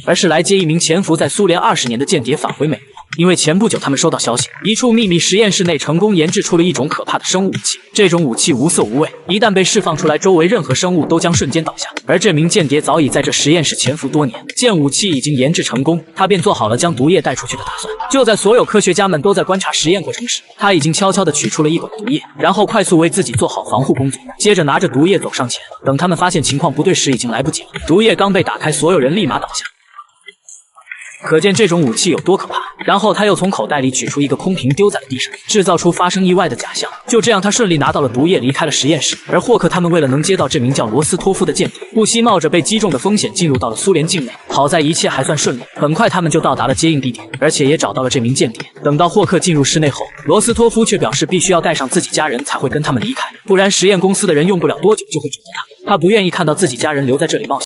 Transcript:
而是来接一名潜伏在苏联20年的间谍返回美国。因为前不久他们收到消息，一处秘密实验室内成功研制出了一种可怕的生物武器。这种武器无色无味，一旦被释放出来，周围任何生物都将瞬间倒下。而这名间谍早已在这实验室潜伏多年，见武器已经研制成功，他便做好了将毒液带出去的打算。就在所有科学家们都在观察实验过程时，他已经悄悄地取出了一管毒液，然后快速为自己做好防护工作，接着拿着毒液走上前。等他们发现情况不对时，已经来不及了。毒液刚被打开，所有人立马倒下。可见这种武器有多可怕。然后他又从口袋里取出一个空瓶丢在了地上，制造出发生意外的假象。就这样，他顺利拿到了毒液，离开了实验室。而霍克他们为了能接到这名叫罗斯托夫的间谍，不惜冒着被击中的风险进入到了苏联境内。好在一切还算顺利，很快他们就到达了接应地点，而且也找到了这名间谍。等到霍克进入室内后，罗斯托夫却表示必须要带上自己家人才会跟他们离开，不然实验公司的人用不了多久就会找到他。他不愿意看到自己家人留在这里冒险。